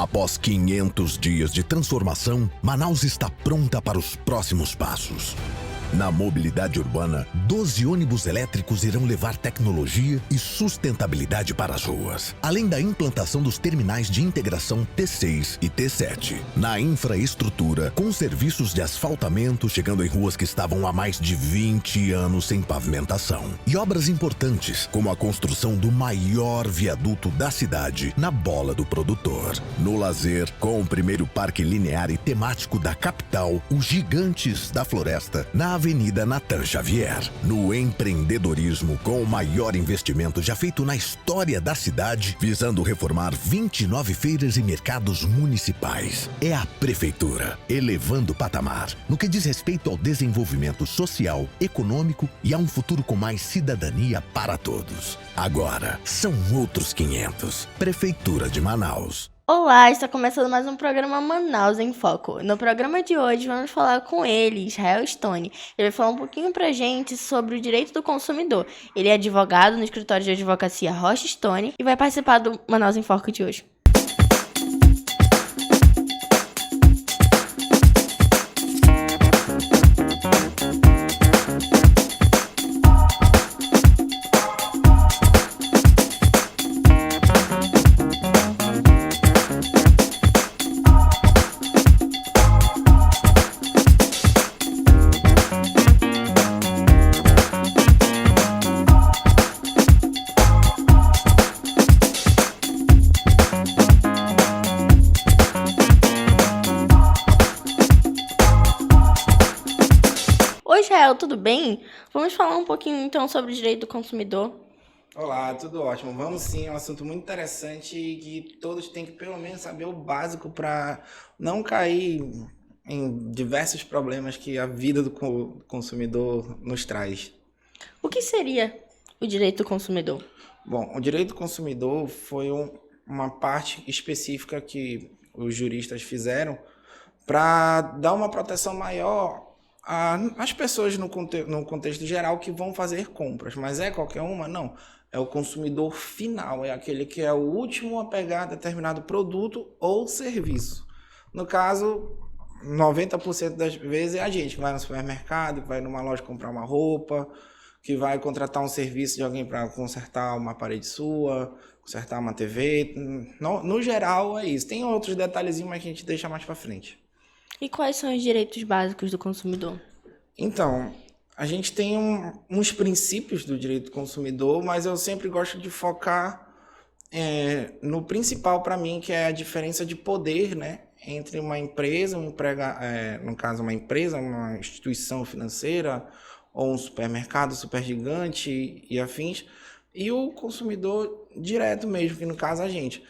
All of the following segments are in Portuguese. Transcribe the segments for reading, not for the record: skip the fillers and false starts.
Após 500 dias de transformação, Manaus está pronta para os próximos passos. Na mobilidade urbana, 12 ônibus elétricos irão levar tecnologia e sustentabilidade para as ruas, além da implantação dos terminais de integração T6 e T7. Na infraestrutura, com serviços de asfaltamento chegando em ruas que estavam há mais de 20 anos sem pavimentação. E obras importantes, como a construção do maior viaduto da cidade, na Bola do Produtor. No lazer, com o primeiro parque linear e temático da capital, os Gigantes da Floresta, na Avenida Natan Xavier. No empreendedorismo, com o maior investimento já feito na história da cidade, visando reformar 29 feiras e mercados municipais. É a Prefeitura, elevando o patamar, no que diz respeito ao desenvolvimento social, econômico e a um futuro com mais cidadania para todos. Agora, são outros 500. Prefeitura de Manaus. Olá, está começando mais um programa Manaus em Foco. No programa de hoje vamos falar com ele, Israel Stone. Ele vai falar um pouquinho pra gente sobre o direito do consumidor. Ele é advogado no escritório de advocacia Rocha Stone e vai participar do Manaus em Foco de hoje. Oi, Israel, tudo bem? Vamos falar um pouquinho então sobre o direito do consumidor. Olá, tudo ótimo. Vamos sim, é um assunto muito interessante e que todos têm que pelo menos saber o básico para não cair em diversos problemas que a vida do consumidor nos traz. O que seria o direito do consumidor? Bom, o direito do consumidor foi uma parte específica que os juristas fizeram para dar uma proteção maior às pessoas no contexto geral que vão fazer compras. Mas é qualquer uma? Não. É o consumidor final, é aquele que é o último a pegar determinado produto ou serviço. No caso, 90% das vezes é a gente que vai no supermercado, que vai numa loja comprar uma roupa, que vai contratar um serviço de alguém para consertar uma parede sua, consertar uma TV. No geral, é isso. Tem outros detalhezinhos, mas que a gente deixa mais para frente. E quais são os direitos básicos do consumidor? Então, a gente tem uns princípios do direito do consumidor, mas eu sempre gosto de focar no principal para mim, que é a diferença de poder, né, entre uma empresa, no caso uma empresa, uma instituição financeira, ou um supermercado, supergigante e afins, e o consumidor direto mesmo, que no caso a gente.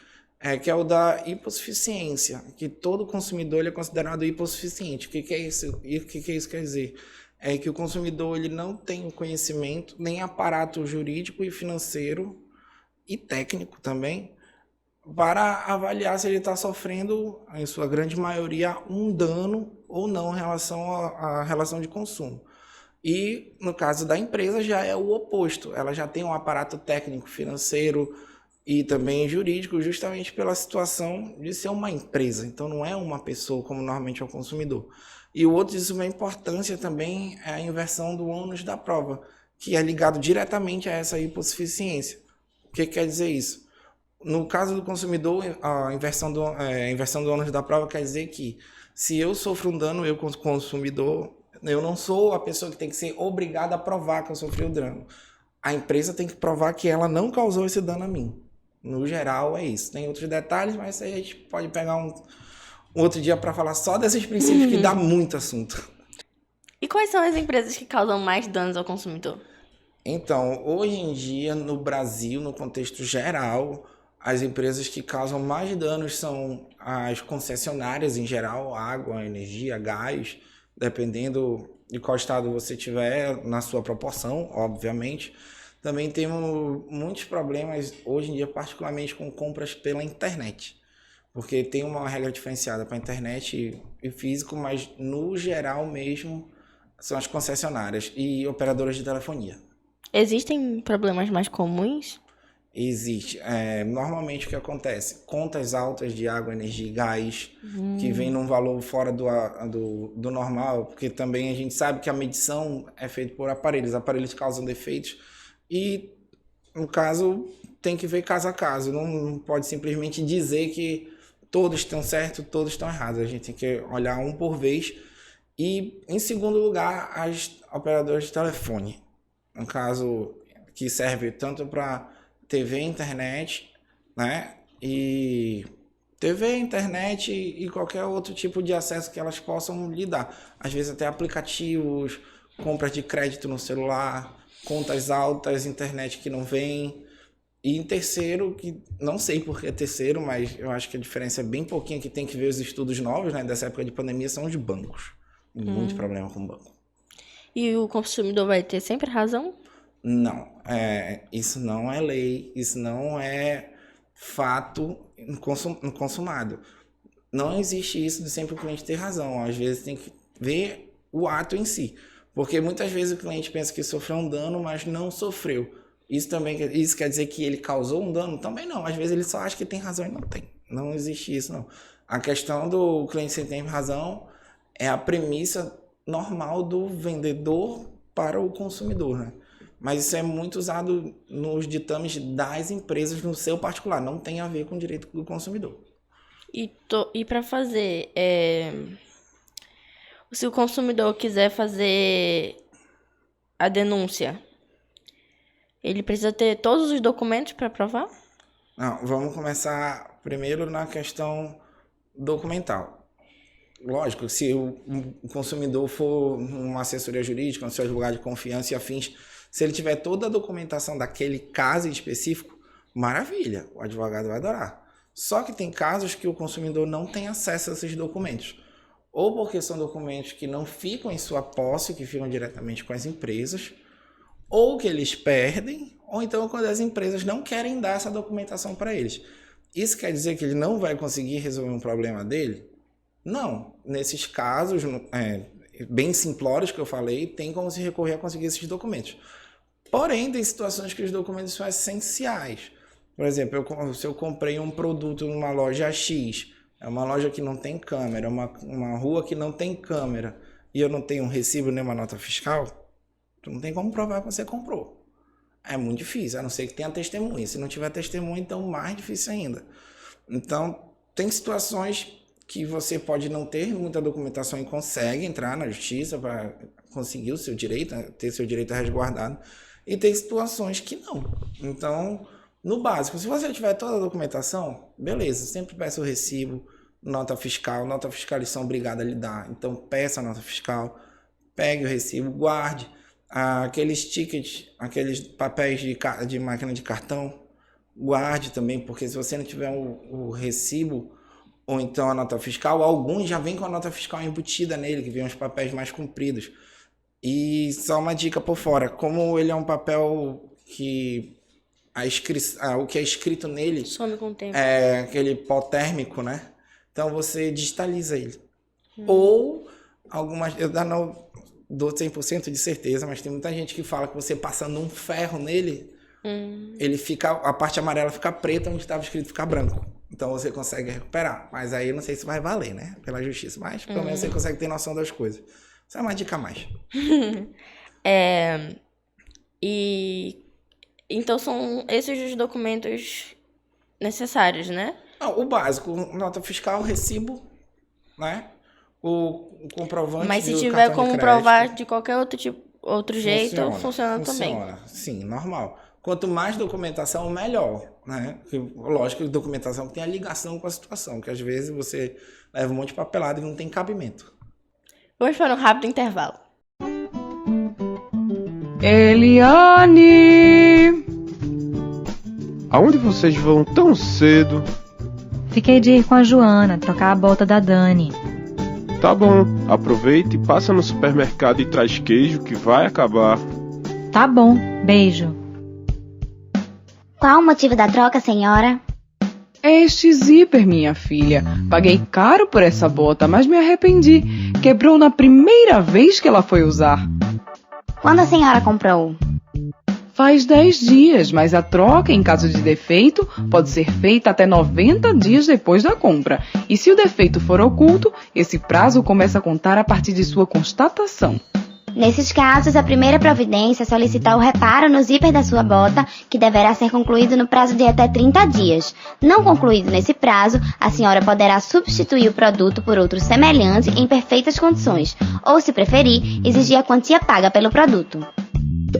Que é o da hipossuficiência, que todo consumidor ele é considerado hipossuficiente. O que é isso? E o que isso quer dizer? É que o consumidor ele não tem conhecimento, nem aparato jurídico e financeiro, e técnico também, para avaliar se ele está sofrendo, em sua grande maioria, um dano ou não em relação à relação de consumo. E, no caso da empresa, já é o oposto. Ela já tem um aparato técnico, financeiro, e também jurídico, justamente pela situação de ser uma empresa. Então, não é uma pessoa como normalmente é o consumidor. E o outro de suma importância também é a inversão do ônus da prova, que é ligado diretamente a essa hipossuficiência. O que quer dizer isso? No caso do consumidor, a inversão do ônus da prova quer dizer que se eu sofro um dano, eu como consumidor, eu não sou a pessoa que tem que ser obrigada a provar que eu sofri o dano. A empresa tem que provar que ela não causou esse dano a mim. No geral, é isso. Tem outros detalhes, mas a gente pode pegar um outro dia para falar só desses princípios que dá muito assunto. E quais são as empresas que causam mais danos ao consumidor? Então, hoje em dia, no Brasil, no contexto geral, as empresas que causam mais danos são as concessionárias em geral, água, energia, gás, dependendo de qual estado você tiver, na sua proporção, obviamente. Também temos muitos problemas hoje em dia, particularmente com compras pela internet, porque tem uma regra diferenciada para a internet e físico, mas no geral mesmo são as concessionárias e operadoras de telefonia. Existem problemas mais comuns? Existe. Normalmente o que acontece? Contas altas de água, energia e gás, que vem num valor fora do normal, porque também a gente sabe que a medição é feita por aparelhos causam defeitos e, no caso, tem que ver caso a caso, não pode simplesmente dizer que todos estão certos, todos estão errados, a gente tem que olhar um por vez. E, em segundo lugar, as operadoras de telefone, no caso, que serve tanto para TV, internet, né? E TV, internet e qualquer outro tipo de acesso que elas possam lhe dar. Às vezes até aplicativos, compras de crédito no celular, contas altas, internet que não vem. E em terceiro, que não sei por que é terceiro, mas eu acho que a diferença é bem pouquinho, que tem que ver os estudos novos, né, dessa época de pandemia, são os bancos. Muito problema com o banco. E o consumidor vai ter sempre razão? Não, isso não é lei, isso não é fato consumado. Não existe isso de sempre o cliente ter razão. Às vezes tem que ver o ato em si. Porque muitas vezes o cliente pensa que sofreu um dano, mas não sofreu. Isso quer dizer que ele causou um dano? Também não. Às vezes ele só acha que tem razão e não tem. Não existe isso, não. A questão do cliente sem ter razão é a premissa normal do vendedor para o consumidor, né? Mas isso é muito usado nos ditames das empresas no seu particular, não tem a ver com o direito do consumidor. E para fazer, se o consumidor quiser fazer a denúncia, ele precisa ter todos os documentos para provar? Não, vamos começar primeiro na questão documental. Lógico, se o consumidor for uma assessoria jurídica, um seu advogado de confiança e afins, se ele tiver toda a documentação daquele caso específico, maravilha, o advogado vai adorar. Só que tem casos que o consumidor não tem acesso a esses documentos. Ou porque são documentos que não ficam em sua posse, que ficam diretamente com as empresas, ou que eles perdem, ou então quando as empresas não querem dar essa documentação para eles. Isso quer dizer que ele não vai conseguir resolver um problema dele? Não. Nesses casos bem simplórios que eu falei, tem como se recorrer a conseguir esses documentos. Porém, tem situações que os documentos são essenciais. Por exemplo, se eu comprei um produto numa loja X, é uma loja que não tem câmera, uma rua que não tem câmera, e eu não tenho um recibo nem uma nota fiscal, tu não tem como provar que você comprou. É muito difícil, a não ser que tenha testemunha. Se não tiver testemunha, então mais difícil ainda. Então, tem situações que você pode não ter muita documentação e consegue entrar na justiça para conseguir o seu direito, ter seu direito resguardado. E tem situações que não. Então, no básico, se você tiver toda a documentação, beleza, sempre peça o recibo, nota fiscal eles são obrigados a lhe dar. Então, peça a nota fiscal, pegue o recibo, guarde aqueles tickets, aqueles papéis de máquina de cartão, guarde também, porque se você não tiver o recibo ou então a nota fiscal, alguns já vêm com a nota fiscal embutida nele, que vem os papéis mais compridos. E só uma dica por fora, como ele é um papel que o que é escrito nele some com o tempo. É aquele pó térmico, né? Então você digitaliza ele. Ou algumas, eu não dou 100% de certeza, mas tem muita gente que fala que você passando um ferro nele, ele fica, a parte amarela fica preta, onde estava escrito fica branco. Então você consegue recuperar. Mas aí eu não sei se vai valer, né? Pela justiça. Mas pelo menos você consegue ter noção das coisas. Isso é uma dica a mais. Então são esses os documentos necessários, né? Não, o básico, nota fiscal, recibo, né? O comprovante. Mas se tiver como provar de qualquer outro jeito, funciona também. Sim, normal. Quanto mais documentação, melhor, né? Lógico que documentação tem a ligação com a situação, que às vezes você leva um monte de papelada e não tem cabimento. Vamos para um rápido intervalo. Eliane! Aonde vocês vão tão cedo? Fiquei de ir com a Joana, trocar a bota da Dani. Tá bom, aproveita e passa no supermercado e traz queijo que vai acabar. Tá bom, beijo. Qual o motivo da troca, senhora? É este zíper, minha filha. Paguei caro por essa bota, mas me arrependi. Quebrou na primeira vez que ela foi usar. Quando a senhora comprou? faz 10 dias, mas a troca, em caso de defeito, pode ser feita até 90 dias depois da compra. E se o defeito for oculto, esse prazo começa a contar a partir de sua constatação. Nesses casos, a primeira providência é solicitar o reparo no zíper da sua bota, que deverá ser concluído no prazo de até 30 dias. Não concluído nesse prazo, a senhora poderá substituir o produto por outro semelhante em perfeitas condições, ou, se preferir, exigir a quantia paga pelo produto.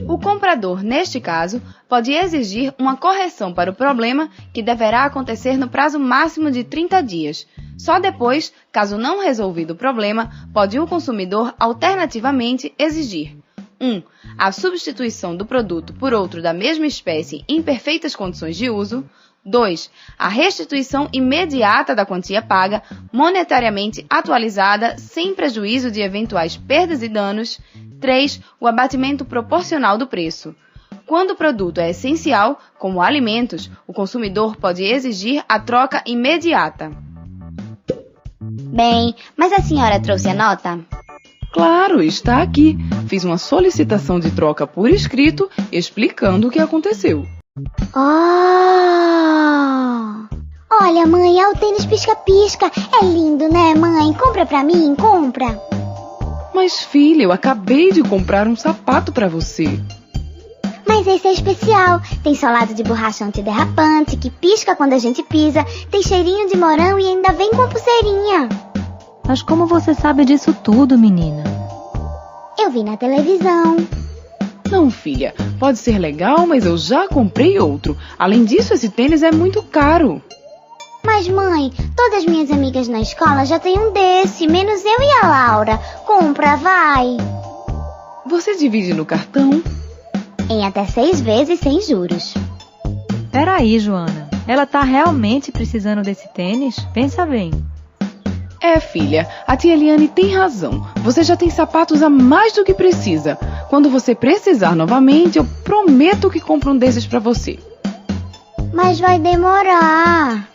O comprador, neste caso, pode exigir uma correção para o problema, que deverá acontecer no prazo máximo de 30 dias. Só depois, caso não resolvido o problema, pode o consumidor alternativamente exigir 1. A substituição do produto por outro da mesma espécie em perfeitas condições de uso. 2. A restituição imediata da quantia paga, monetariamente atualizada, sem prejuízo de eventuais perdas e danos. 3. O abatimento proporcional do preço. Quando o produto é essencial, como alimentos, o consumidor pode exigir a troca imediata. Bem, mas a senhora trouxe a nota? Claro, está aqui. Fiz uma solicitação de troca por escrito, explicando o que aconteceu. Oh! Olha, mãe, é o tênis pisca-pisca. É lindo, né, mãe? Compra pra mim, compra. Mas, filha, eu acabei de comprar um sapato para você. Mas esse é especial. Tem solado de borracha antiderrapante, que pisca quando a gente pisa, tem cheirinho de morango e ainda vem com pulseirinha. Mas como você sabe disso tudo, menina? Eu vi na televisão. Não, filha, pode ser legal, mas eu já comprei outro. Além disso, esse tênis é muito caro. Mas, mãe, todas minhas amigas na escola já têm um desse, menos eu e a Laura. Compra, vai. Você divide no cartão? Em até 6 vezes sem juros. Peraí, Joana. Ela tá realmente precisando desse tênis? Pensa bem. É, filha, a tia Eliane tem razão. Você já tem sapatos a mais do que precisa. Quando você precisar novamente, eu prometo que compro um desses pra você. Mas vai demorar.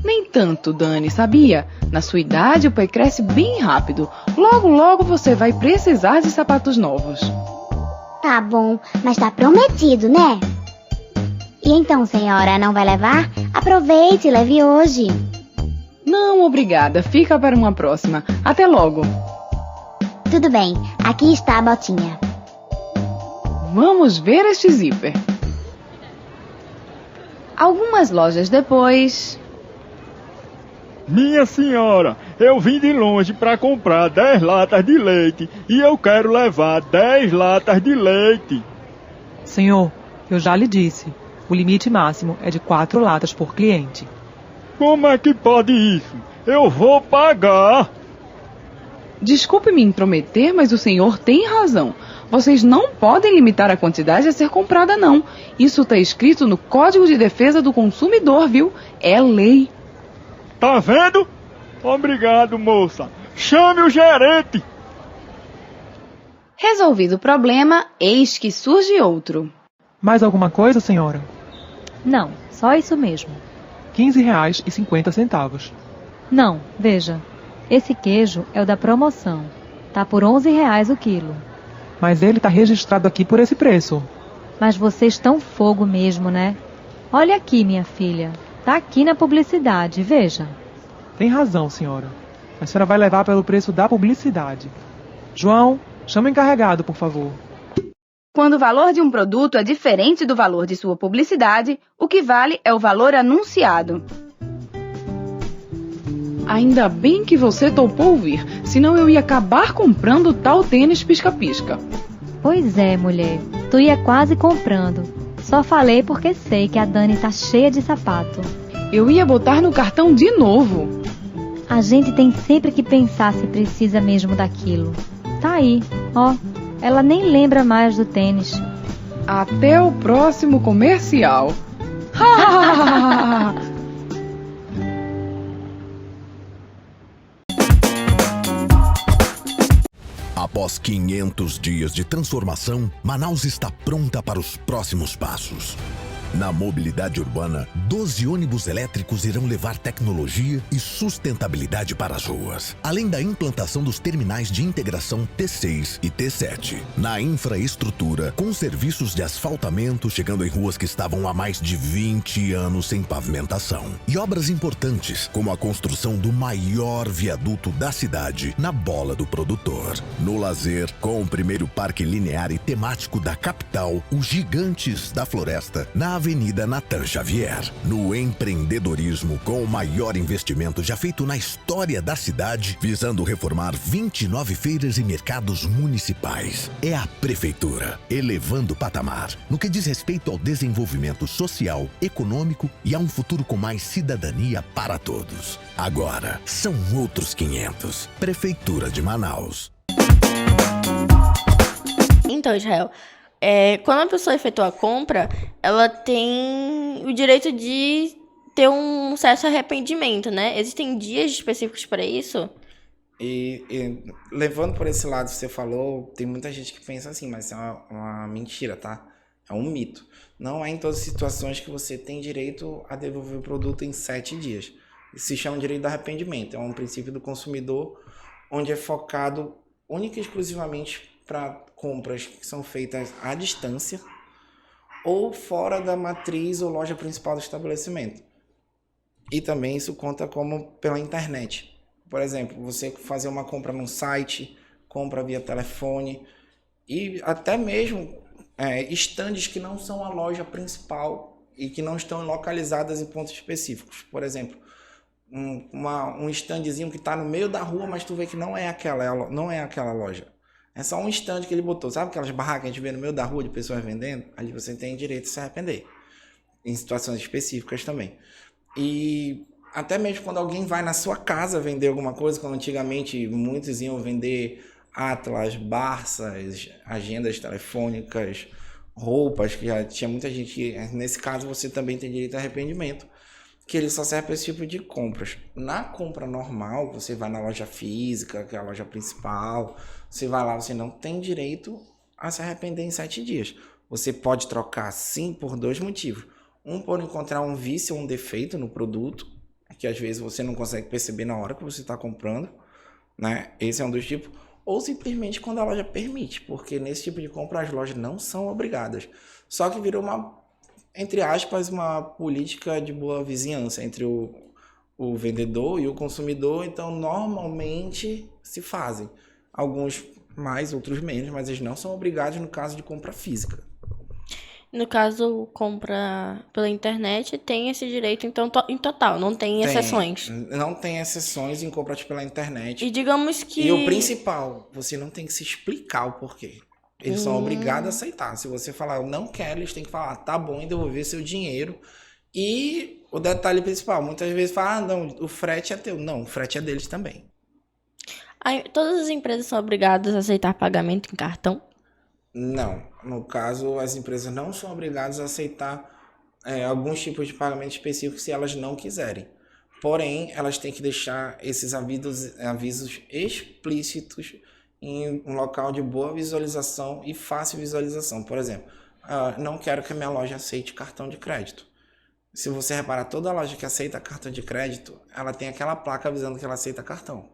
Nem tanto, Dani, sabia? Na sua idade, o pé cresce bem rápido. Logo, logo você vai precisar de sapatos novos. Tá bom, mas tá prometido, né? E então, senhora, não vai levar? Aproveite e leve hoje. Não, obrigada. Fica para uma próxima. Até logo. Tudo bem, aqui está a botinha. Vamos ver este zíper. Algumas lojas depois... Minha senhora, eu vim de longe para comprar 10 latas de leite e eu quero levar 10 latas de leite. Senhor, eu já lhe disse, o limite máximo é de 4 latas por cliente. Como é que pode isso? Eu vou pagar. Desculpe me intrometer, mas o senhor tem razão. Vocês não podem limitar a quantidade a ser comprada, não. Isso está escrito no Código de Defesa do Consumidor, viu? É lei. Tá vendo? Obrigado, moça. Chame o gerente. Resolvido o problema, eis que surge outro. Mais alguma coisa, senhora? Não, só isso mesmo. R$15,50. Não, veja. Esse queijo é o da promoção. Tá por R$11 o quilo. Mas ele tá registrado aqui por esse preço. Mas vocês estão fogo mesmo, né? Olha aqui, minha filha. Tá aqui na publicidade, veja. Tem razão, senhora. A senhora vai levar pelo preço da publicidade. João, chama o encarregado, por favor. Quando o valor de um produto é diferente do valor de sua publicidade, o que vale é o valor anunciado. Ainda bem que você topou vir, senão eu ia acabar comprando tal tênis pisca-pisca. Pois é, mulher. Tu ia quase comprando. Só falei porque sei que a Dani tá cheia de sapato. Eu ia botar no cartão de novo. A gente tem sempre que pensar se precisa mesmo daquilo. Tá aí, ó. Ela nem lembra mais do tênis. Até o próximo comercial. Após 500 dias de transformação, Manaus está pronta para os próximos passos. Na mobilidade urbana, 12 ônibus elétricos irão levar tecnologia e sustentabilidade para as ruas, além da implantação dos terminais de integração T6 e T7. Na infraestrutura, com serviços de asfaltamento chegando em ruas que estavam há mais de 20 anos sem pavimentação. E obras importantes, como a construção do maior viaduto da cidade na Bola do Produtor. No lazer, com o primeiro parque linear e temático da capital, os Gigantes da Floresta, na Avenida Natan Xavier. No empreendedorismo, com o maior investimento já feito na história da cidade, visando reformar 29 feiras e mercados municipais. É a Prefeitura, elevando o patamar, no que diz respeito ao desenvolvimento social, econômico e a um futuro com mais cidadania para todos. Agora, são outros 500. Prefeitura de Manaus. Então, Israel, quando a pessoa efetua a compra, ela tem o direito de ter um certo arrependimento, né? Existem dias específicos para isso? E levando por esse lado que você falou, tem muita gente que pensa assim, mas é uma mentira, tá? É um mito. Não é em todas as situações que você tem direito a devolver o produto em 7 dias. Isso se chama direito de arrependimento. É um princípio do consumidor, onde é focado única e exclusivamente para compras que são feitas à distância ou fora da matriz ou loja principal do estabelecimento. E também isso conta como pela internet. Por exemplo, você fazer uma compra num site, compra via telefone e até mesmo estandes que não são a loja principal e que não estão localizadas em pontos específicos. Por exemplo, um estandezinho que está no meio da rua, mas tu vê que não é aquela loja. É só um stand que ele botou. Sabe aquelas barracas que a gente vê no meio da rua de pessoas vendendo? Ali você tem direito de se arrepender. Em situações específicas também. E até mesmo quando alguém vai na sua casa vender alguma coisa, como antigamente muitos iam vender atlas, barças, agendas telefônicas, roupas, que já tinha muita gente que... Nesse caso você também tem direito a arrependimento, que ele só serve para esse tipo de compras. Na compra normal, você vai na loja física, que é a loja principal, você vai lá, você não tem direito a se arrepender em 7 dias. Você pode trocar sim por 2 motivos. Um, por encontrar um vício ou um defeito no produto, que às vezes você não consegue perceber na hora que você está comprando, né? Esse é um dos tipos. Ou simplesmente quando a loja permite, porque nesse tipo de compra as lojas não são obrigadas. Só que virou entre aspas, uma política de boa vizinhança entre o vendedor e o consumidor. Então, normalmente se fazem. Alguns mais, outros menos, mas eles não são obrigados no caso de compra física. No caso, compra pela internet, tem esse direito, então, em total, não tem exceções. Não tem exceções em compras pela internet. E digamos que... E o principal, você não tem que se explicar o porquê. Eles são obrigados a aceitar. Se você falar, eu não quero, eles têm que falar, tá bom, e devolver seu dinheiro. E o detalhe principal, muitas vezes fala, não, o frete é teu. Não, o frete é deles também. Todas as empresas são obrigadas a aceitar pagamento em cartão? Não. No caso, as empresas não são obrigadas a aceitar alguns tipos de pagamento específicos se elas não quiserem. Porém, elas têm que deixar esses avisos explícitos em um local de boa visualização e fácil visualização. Por exemplo, não quero que a minha loja aceite cartão de crédito. Se você reparar, toda loja que aceita cartão de crédito, ela tem aquela placa avisando que ela aceita cartão.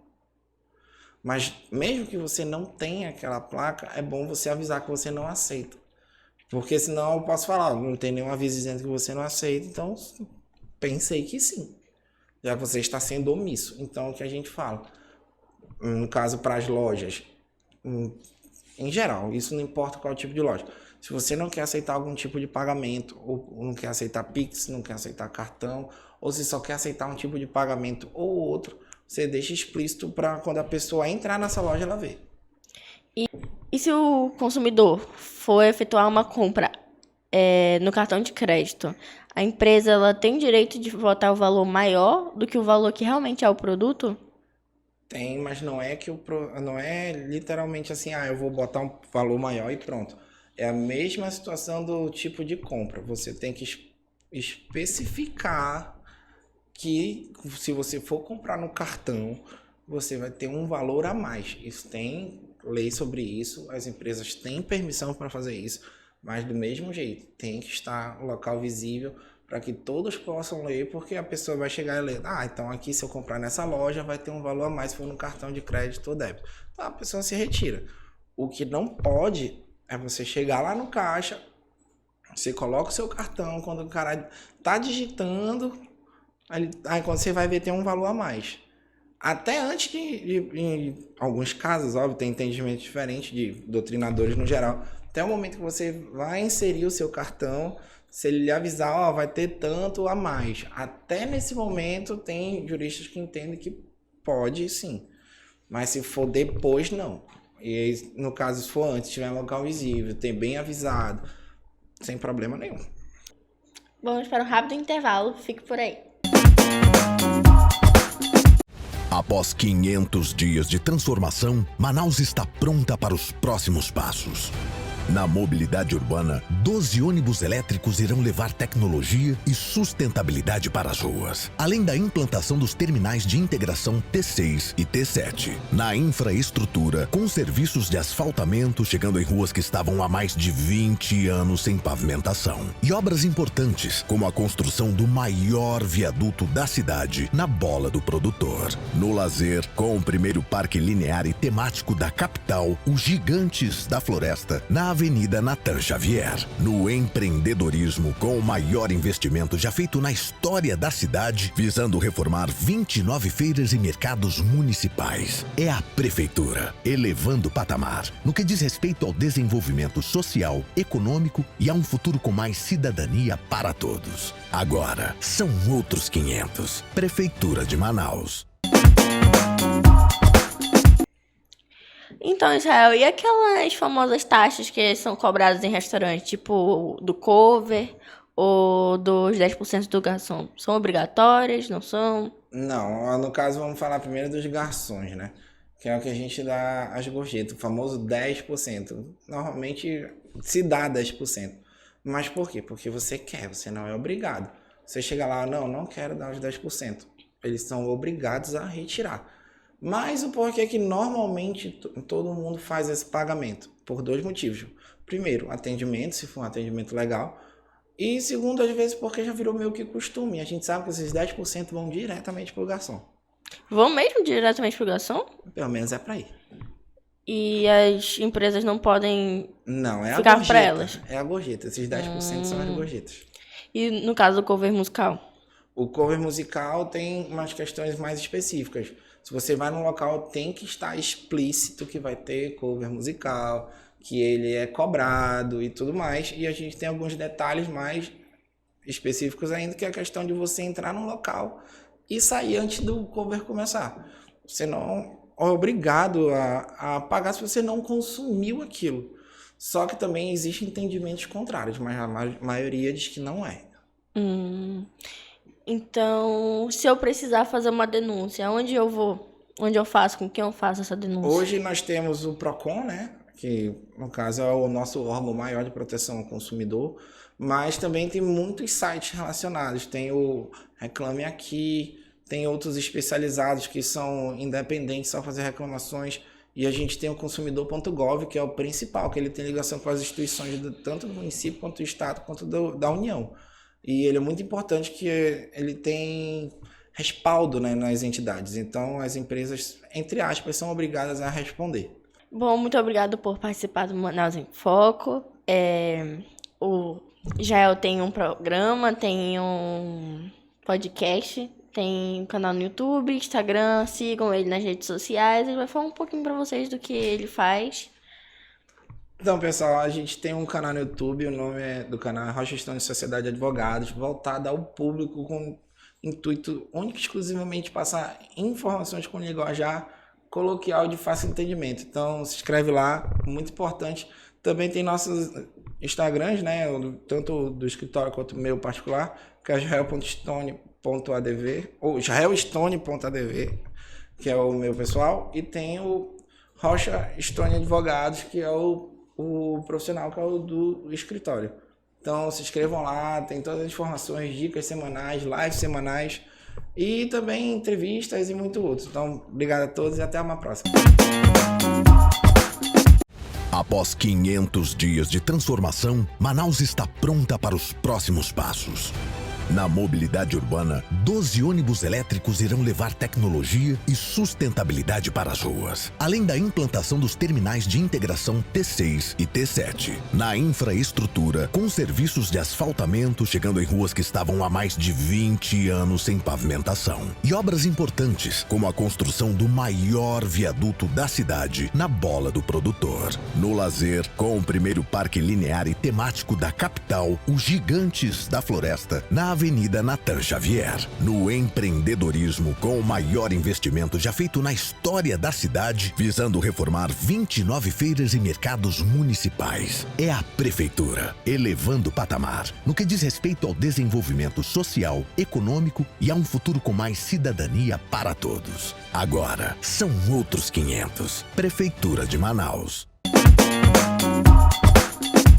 Mas mesmo que você não tenha aquela placa, é bom você avisar que você não aceita. Porque senão eu posso falar, não tem nenhum aviso dizendo que você não aceita, então pensei que sim. Já que você está sendo omisso. Então o que a gente fala? No caso para as lojas, em geral, isso não importa qual tipo de loja. Se você não quer aceitar algum tipo de pagamento, ou não quer aceitar Pix, não quer aceitar cartão, ou se só quer aceitar um tipo de pagamento ou outro, você deixa explícito para quando a pessoa entrar nessa loja, ela ver. E se o consumidor for efetuar uma compra no cartão de crédito, a empresa ela tem direito de botar o valor maior do que o valor que realmente é o produto? Tem, mas não é literalmente assim, eu vou botar um valor maior e pronto. É a mesma situação do tipo de compra. Você tem que especificar que se você for comprar no cartão, você vai ter um valor a mais. Isso tem lei sobre isso, as empresas têm permissão para fazer isso. Mas do mesmo jeito, tem que estar no local visível para que todos possam ler, porque a pessoa vai chegar e ler, então aqui se eu comprar nessa loja vai ter um valor a mais se for no cartão de crédito ou débito. Então a pessoa se retira. O que não pode é você chegar lá no caixa, você coloca o seu cartão, quando o cara tá digitando, aí quando você vai ver tem um valor a mais. Até antes em alguns casos, óbvio, tem entendimento diferente de doutrinadores no geral, até o momento que você vai inserir o seu cartão, se ele lhe avisar, vai ter tanto a mais. Até nesse momento tem juristas que entendem que pode sim, mas se for depois, não. E aí, no caso, se for antes, tiver um local visível, ter bem avisado, sem problema nenhum. Vamos para um rápido intervalo, fique por aí. Após 500 dias de transformação, Manaus está pronta para os próximos passos. Na mobilidade urbana, 12 ônibus elétricos irão levar tecnologia e sustentabilidade para as ruas, além da implantação dos terminais de integração T6 e T7. Na infraestrutura, com serviços de asfaltamento chegando em ruas que estavam há mais de 20 anos sem pavimentação. E obras importantes, como a construção do maior viaduto da cidade, na Bola do Produtor. No lazer, com o primeiro parque linear e temático da capital, os Gigantes da Floresta, na Avenida Natan Xavier. No empreendedorismo, com o maior investimento já feito na história da cidade, visando reformar 29 feiras e mercados municipais. É a Prefeitura, elevando o patamar, no que diz respeito ao desenvolvimento social, econômico e a um futuro com mais cidadania para todos. Agora, são outros 500. Prefeitura de Manaus. Então, Israel, e aquelas famosas taxas que são cobradas em restaurante, tipo do cover ou dos 10% do garçom? São obrigatórias, não são? Não, no caso vamos falar primeiro dos garçons, né? Que é o que a gente dá as gorjetas, o famoso 10%. Normalmente se dá 10%. Mas por quê? Porque você quer, você não é obrigado. Você chega lá, não quero dar os 10%. Eles são obrigados a retirar. Mas o porquê é que normalmente todo mundo faz esse pagamento? Por dois motivos. Primeiro, atendimento, se for um atendimento legal. E segundo, às vezes, porque já virou meio que costume. A gente sabe que esses 10% vão diretamente pro garçom. Vão mesmo diretamente pro garçom? Pelo menos é pra ir. E as empresas não podem não, é ficar para elas? É a gorjeta. Esses 10% são as gorjetas. E no caso do cover musical? O cover musical tem umas questões mais específicas. Se você vai num local, tem que estar explícito que vai ter cover musical, que ele é cobrado e tudo mais. E a gente tem alguns detalhes mais específicos ainda, que é a questão de você entrar num local e sair antes do cover começar. Você não é obrigado a pagar se você não consumiu aquilo. Só que também existem entendimentos contrários, mas a maioria diz que não é. Então, se eu precisar fazer uma denúncia, onde eu vou? Onde eu faço? Com quem eu faço essa denúncia? Hoje nós temos o PROCON, né? Que, no caso, é o nosso órgão maior de proteção ao consumidor. Mas também tem muitos sites relacionados. Tem o Reclame Aqui, tem outros especializados que são independentes, só fazer reclamações. E a gente tem o consumidor.gov, que é o principal, que ele tem ligação com as instituições tanto do município, quanto do estado, quanto da União. E ele é muito importante que ele tem respaldo, né, nas entidades. Então, as empresas, entre aspas, são obrigadas a responder. Bom, muito obrigado por participar do Manaus em Foco. O Jael tem um programa, tem um podcast, tem um canal no YouTube, Instagram, sigam ele nas redes sociais. Ele vai falar um pouquinho para vocês do que ele faz. Então, pessoal, a gente tem um canal no YouTube, o nome do canal é Rocha Stone Sociedade de Advogados, voltado ao público com intuito único e exclusivamente passar informações com linguajar coloquial de fácil entendimento. Então, se inscreve lá, muito importante. Também tem nossos Instagrams, né, tanto do escritório quanto o meu particular, que é israel.stone.adv, ou israelstone.adv, que é o meu pessoal, e tem o Rocha Stone Advogados, que é o profissional, que é o do escritório. Então se inscrevam lá, tem todas as informações, dicas semanais, lives semanais e também entrevistas e muito outros. Então, obrigado a todos e até uma próxima. Após 500 dias de transformação, Manaus está pronta para os próximos passos. Na mobilidade urbana, 12 ônibus elétricos irão levar tecnologia e sustentabilidade para as ruas, além da implantação dos terminais de integração T6 e T7. Na infraestrutura, com serviços de asfaltamento chegando em ruas que estavam há mais de 20 anos sem pavimentação. E obras importantes, como a construção do maior viaduto da cidade na Bola do Produtor. No lazer, com o primeiro parque linear e temático da capital, os Gigantes da Floresta, na Avenida Natan Xavier. No empreendedorismo, com o maior investimento já feito na história da cidade, visando reformar 29 feiras e mercados municipais. É a Prefeitura, elevando o patamar, no que diz respeito ao desenvolvimento social, econômico e a um futuro com mais cidadania para todos. Agora, são outros 500. Prefeitura de Manaus.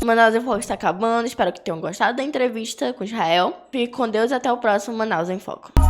Manaus em Foco está acabando, espero que tenham gostado da entrevista com Israel. Fique com Deus e até o próximo Manaus em Foco.